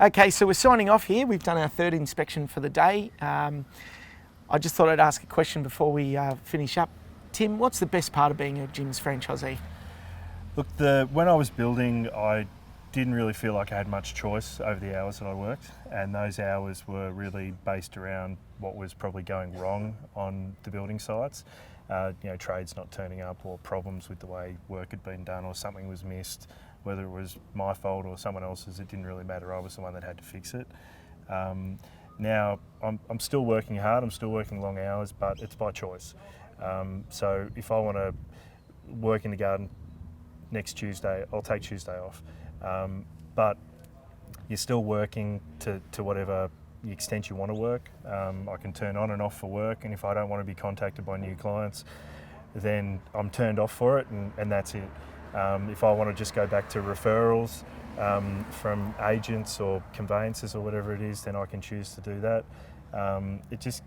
Okay, so we're signing off here. We've done our third inspection for the day. I just thought I'd ask a question before we finish up. Tim, what's the best part of being a Jim's franchisee? Look, when I was building, I didn't really feel like I had much choice over the hours that I worked, and those hours were really based around what was probably going wrong on the building sites. Trades not turning up, or problems with the way work had been done, or something was missed. Whether it was my fault or someone else's, it didn't really matter. I was the one that had to fix it. Now, I'm still working hard, I'm still working long hours, but it's by choice. So if I want to work in the garden next Tuesday, I'll take Tuesday off. But you're still working to whatever the extent you want to work. I can turn on and off for work, and if I don't want to be contacted by new clients, then I'm turned off for it, and that's it. If I want to just go back to referrals from agents or conveyancers or whatever it is, then I can choose to do that.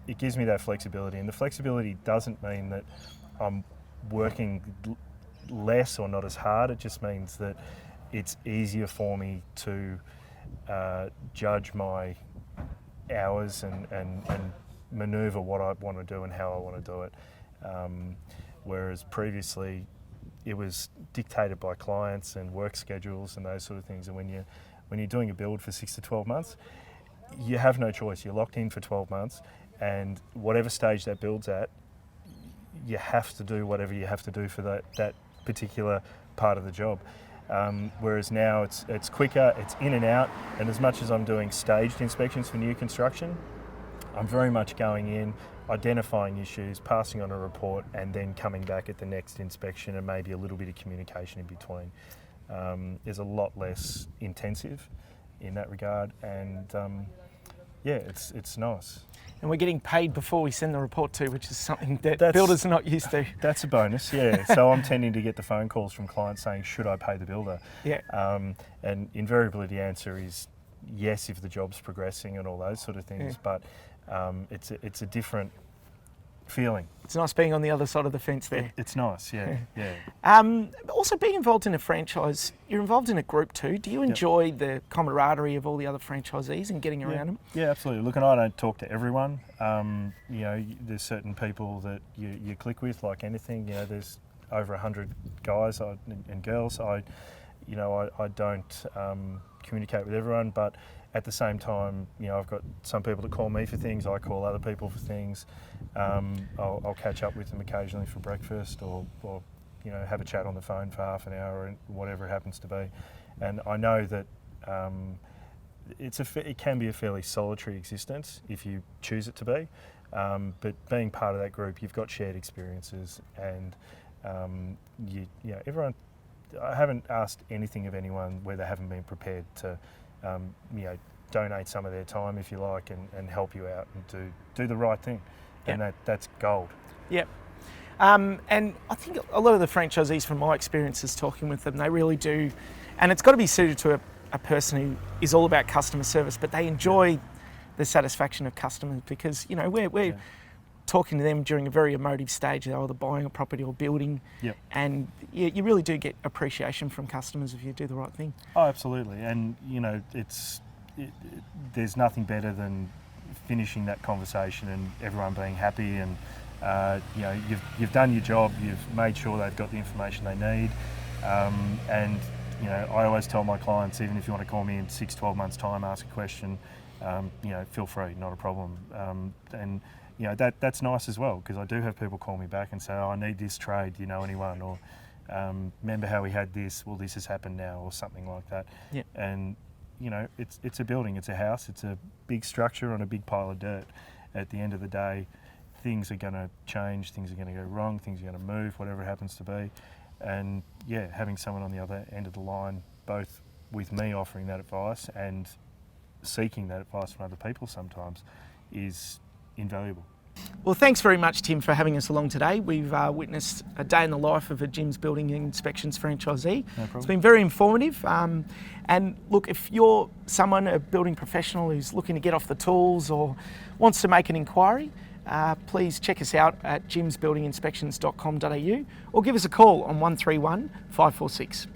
It gives me that flexibility, and the flexibility doesn't mean that I'm working less or not as hard. It just means that it's easier for me to judge my hours and manoeuvre what I want to do and how I want to do it. Whereas previously, it was dictated by clients and work schedules and those sort of things. And when you're doing a build for 6 to 12 months, you have no choice. You're locked in for 12 months, and whatever stage that build's at, you have to do whatever you have to do for that particular part of the job. Whereas now it's quicker, it's in and out, and as much as I'm doing staged inspections for new construction, I'm very much going in, identifying issues, passing on a report, and then coming back at the next inspection, and maybe a little bit of communication in between. There's a lot less intensive in that regard, and it's nice. And we're getting paid before we send the report too, which is something that builders are not used to. That's a bonus, yeah. So I'm tending to get the phone calls from clients saying, should I pay the builder? Yeah. And invariably the answer is yes if the job's progressing and all those sort of things, but it's a different feeling. It's nice being on the other side of the fence there. It's nice, yeah. Also, being involved in a franchise, you're involved in a group too. Do you enjoy the camaraderie of all the other franchisees and getting around them? Yeah, absolutely. Look, and I don't talk to everyone. There's certain people that you click with, like anything. There's over 100 guys and girls. I don't communicate with everyone, but at the same time, I've got some people that call me for things, I call other people for things. I'll catch up with them occasionally for breakfast or have a chat on the phone for half an hour, or whatever it happens to be. And I know that it can be a fairly solitary existence if you choose it to be. But being part of that group, you've got shared experiences, and everyone. I haven't asked anything of anyone where they haven't been prepared to, donate some of their time, if you like, and help you out and do the right thing. Yep. And that's gold. Yep. And I think a lot of the franchisees, from my experiences talking with them, they really do, and it's got to be suited to a person who is all about customer service, but they enjoy the satisfaction of customers, because we're talking to them during a very emotive stage, either buying a property or building, and you really do get appreciation from customers if you do the right thing. Oh, absolutely. And there's nothing better than finishing that conversation and everyone being happy, and you've done your job, you've made sure they've got the information they need, and I always tell my clients, even if you want to call me in 6-12 months time, ask a question, feel free, not a problem. And that's nice as well, because I do have people call me back and say, I need this trade, do you know anyone? Or remember how we had this, well, this has happened now, or something like that. Yep. And it's a building, it's a house, it's a big structure on a big pile of dirt. At the end of the day, things are going to change, things are going to go wrong, things are going to move, whatever it happens to be. And having someone on the other end of the line, both with me offering that advice and seeking that advice from other people sometimes, is invaluable. Well, thanks very much, Tim, for having us along today. We've witnessed a day in the life of a Jim's Building Inspections franchisee. No problem. It's been very informative. And look, if you're someone, a building professional who's looking to get off the tools or wants to make an inquiry, please check us out at jimsbuildinginspections.com.au or give us a call on 131 546.